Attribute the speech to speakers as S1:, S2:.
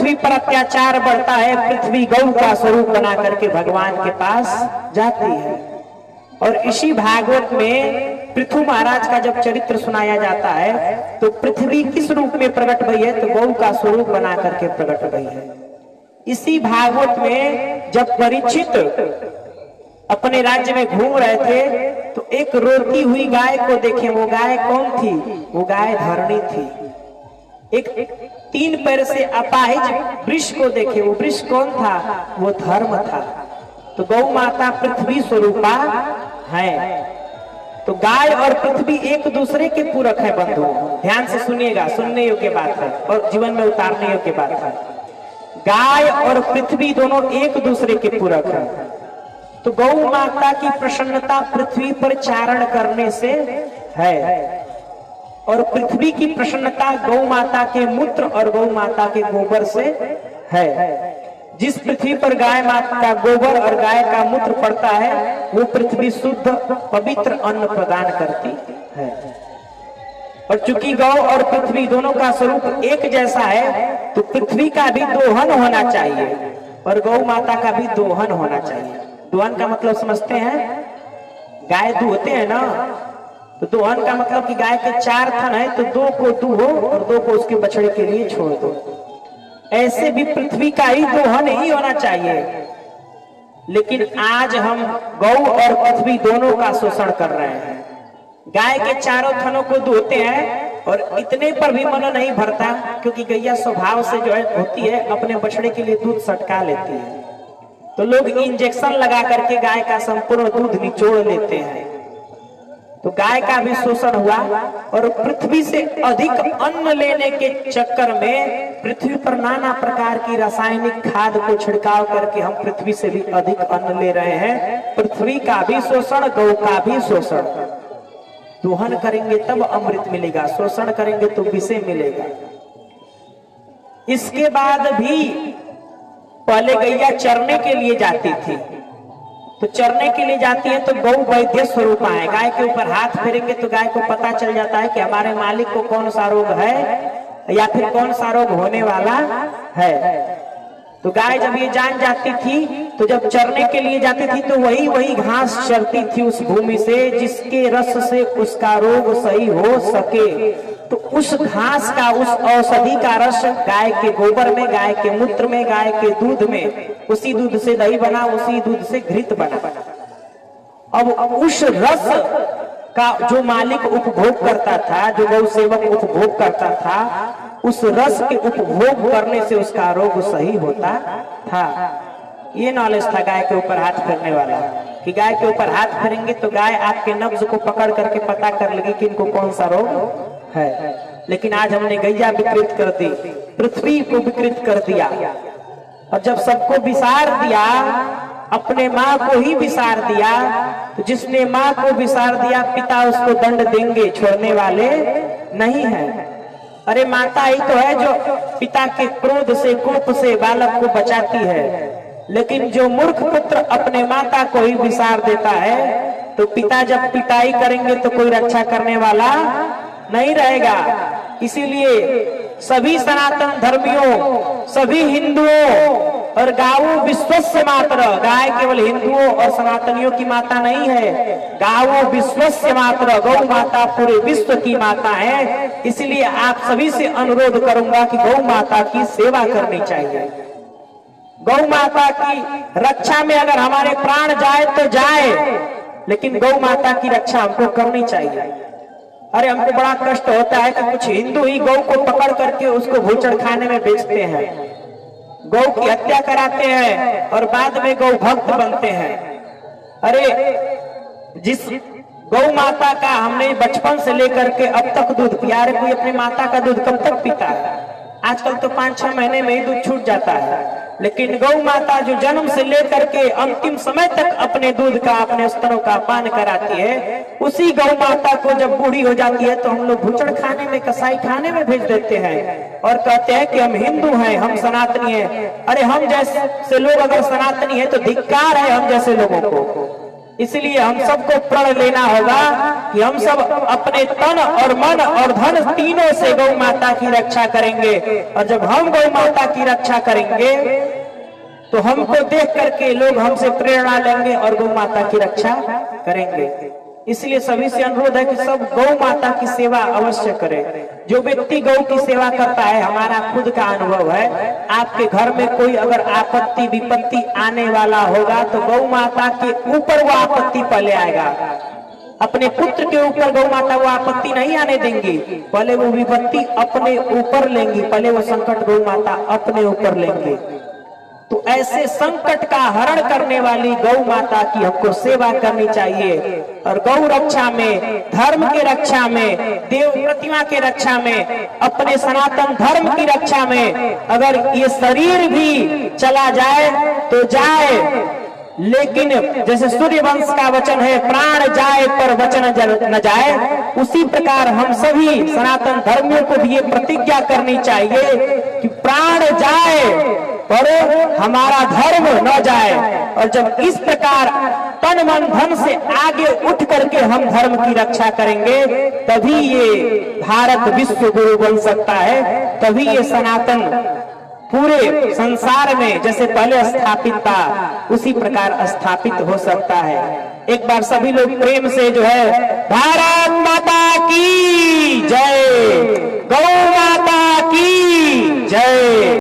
S1: पृथ्वी पर अत्याचार बढ़ता है, पृथ्वी गौ का स्वरूप बना करके भगवान के पास जाती है। और इसी भागवत में पृथु महाराज का जब चरित्र सुनाया जाता है तो पृथ्वी किस रूप में प्रकट हुई है, तो गौ का स्वरूप बना करके प्रकट हुई है। इसी भागवत में जब परीक्षित अपने राज्य में घूम रहे थे तो एक रोती हुई गाय को देखे। वो गाय कौन थी? वो गाय धरणी थी। एक 3 पैर से अपाहिज वृक्ष को देखे। वो वृक्ष कौन था? वो धर्म था। तो गौ माता पृथ्वी स्वरूपा है। तो गाय और पृथ्वी एक दूसरे के पूरक है बंधु। ध्यान से सुनिएगा, सुनने योग्य बात है और जीवन में उतारने योग्य बात है। गाय और पृथ्वी दोनों एक दूसरे के पूरक है। तो गौ माता की प्रसन्नता पृथ्वी पर चारण करने से है और पृथ्वी की प्रसन्नता गौ माता के मूत्र और गौ माता के गोबर से है। जिस पृथ्वी पर गाय माता का गोबर और गाय का मूत्र पड़ता है वो पृथ्वी शुद्ध पवित्र अन्न प्रदान करती है। और चूंकि गौ और पृथ्वी दोनों का स्वरूप एक जैसा है तो पृथ्वी का भी दोहन होना चाहिए और गौ माता का भी दोहन होना चाहिए। दोहन का मतलब समझते हैं? गाय दूहते हैं ना, तो दोहन का मतलब कि गाय के 4 थन है तो 2 को दूहो और 2 को उसके बछड़े के लिए छोड़ दो। ऐसे भी पृथ्वी का ही दोहन ही होना चाहिए। लेकिन आज हम गौ और पृथ्वी दोनों का शोषण कर रहे हैं। गाय के 4 थनों को दूहते हैं और इतने पर भी मन नहीं भरता, क्योंकि गैया स्वभाव से जो है होती है अपने बछड़े के लिए दूध सटका लेती है। तो लोग इंजेक्शन लगा करके गाय का संपूर्ण दूध निचोड़ लेते हैं। तो गाय का भी शोषण हुआ और पृथ्वी से अधिक अन्न लेने के चक्कर में पृथ्वी पर नाना प्रकार की रासायनिक खाद को छिड़काव करके हम पृथ्वी से भी अधिक अन्न ले रहे हैं। पृथ्वी का भी शोषण, गौ का भी शोषण। दोहन करेंगे तब अमृत मिलेगा, शोषण करेंगे तो विषय मिलेगा। इसके बाद भी पहले गैया चरने के लिए जाती थी, तो चरने के लिए जाती है तो गौ वैद्य स्वरूप है। गाय के ऊपर हाथ फेरेंगे तो गाय को पता चल जाता है कि हमारे मालिक को कौन सा रोग है या फिर कौन सा रोग होने वाला है। तो गाय जब ये जान जाती थी तो जब चरने के लिए जाती थी तो वही घास चरती थी उस भूमि से जिसके रस से उसका रोग सही हो सके। तो उस घास का, उस औषधि का रस गाय के गोबर में, गाय के मूत्र में, गाय के दूध में, उसी दूध से दही बना, उसी दूध से घृत बना। अब उस रस का जो मालिक उपभोग करता था, जो गौ सेवक उपभोग करता था, उस रस के उपभोग करने से उसका रोग सही होता था। ये नॉलेज था गाय के ऊपर हाथ फेरने वाला, कि गाय के ऊपर हाथ फेरेंगे तो गाय आपके नब्ज को पकड़ करके पता कर लेगी कि इनको कौन सा रोग है। लेकिन आज हमने गैया विकृत कर दी, पृथ्वी को विकृत कर दिया और जब सबको विसार दिया, अपने माँ को ही विसार दिया, तो जिसने माँ को विसार दिया पिता उसको दंड देंगे, छोड़ने वाले नहीं है। अरे माता ही तो है जो पिता के क्रोध से, कोप से बालक को बचाती है। लेकिन जो मूर्ख पुत्र अपने माता को ही विसार देता है तो पिता जब पिटाई करेंगे तो कोई रक्षा करने वाला नहीं रहेगा। इसीलिए सभी सनातन धर्मियों, सभी हिंदुओं और गावो विश्वस्य मात्र, गाय केवल हिंदुओं और सनातनियों की माता नहीं है, गावो विश्वस्य मात्र, गौ माता पूरे विश्व की माता है। इसलिए आप सभी से अनुरोध करूंगा कि गौ माता की सेवा करनी चाहिए। गौ माता की रक्षा में अगर हमारे प्राण जाए तो जाए, लेकिन गौ माता की रक्षा हमको करनी चाहिए। अरे हमको बड़ा कष्ट होता है कि कुछ हिंदू ही गौ को पकड़ करके उसको भूचड़ खाने में बेचते हैं, गौ की हत्या कराते हैं और बाद में गौ भक्त बनते हैं। अरे जिस गौ माता का हमने बचपन से लेकर के अब तक दूध पिया, अरे कोई अपनी माता का दूध कब तक पीता है? आजकल तो 5-6 महीने में ही दूध छूट जाता है। लेकिन गौ माता जो जन्म से लेकर के अंतिम समय तक अपने दूध का, अपने स्तनों का पान कराती है, उसी गौ माता को जब बूढ़ी हो जाती है तो हम लोग भूचड़ खाने में, कसाई खाने में भेज देते हैं और कहते हैं कि हम हिंदू हैं, हम सनातनी हैं। अरे हम जैसे लोग अगर सनातनी है तो धिक्कार है हम जैसे लोगों को। इसलिए हम सबको प्रण लेना होगा कि हम सब अपने तन और मन और धन तीनों से गौ माता की रक्षा करेंगे। और जब हम गौ माता की रक्षा करेंगे तो हमको देख करके लोग हमसे प्रेरणा लेंगे और गौ माता की रक्षा करेंगे। इसलिए सभी से अनुरोध है कि सब गौ माता की सेवा अवश्य करें। जो व्यक्ति गौ की सेवा करता है, हमारा खुद का अनुभव है, आपके घर में कोई अगर आपत्ति विपत्ति आने वाला होगा तो गौ माता के ऊपर वो आपत्ति पहले आएगा। अपने पुत्र के ऊपर गौ माता वो आपत्ति नहीं आने देंगी, पहले वो विपत्ति अपने ऊपर लेंगी, पहले वो संकट गौ माता अपने ऊपर लेंगे। तो ऐसे संकट का हरण करने वाली गौ माता की हमको सेवा करनी चाहिए। और गौ रक्षा में, धर्म के रक्षा में, देव प्रतिमा के रक्षा में, अपने सनातन धर्म की रक्षा में अगर ये शरीर भी चला जाए तो जाए, लेकिन जैसे सूर्य वंश का वचन है, प्राण जाए पर वचन न जाए, उसी प्रकार हम सभी सनातन धर्मियों को भी ये प्रतिज्ञा करनी चाहिए कि प्राण जाए पर हमारा धर्म न जाए। और जब इस प्रकार तन मन धन से आगे उठ करके हम धर्म की रक्षा करेंगे, तभी ये भारत विश्व गुरु बन सकता है, तभी ये सनातन पूरे संसार में जैसे पहले स्थापित था उसी प्रकार स्थापित हो सकता है। एक बार सभी लोग प्रेम से जो है भारत माता की जय, गौ माता की जय।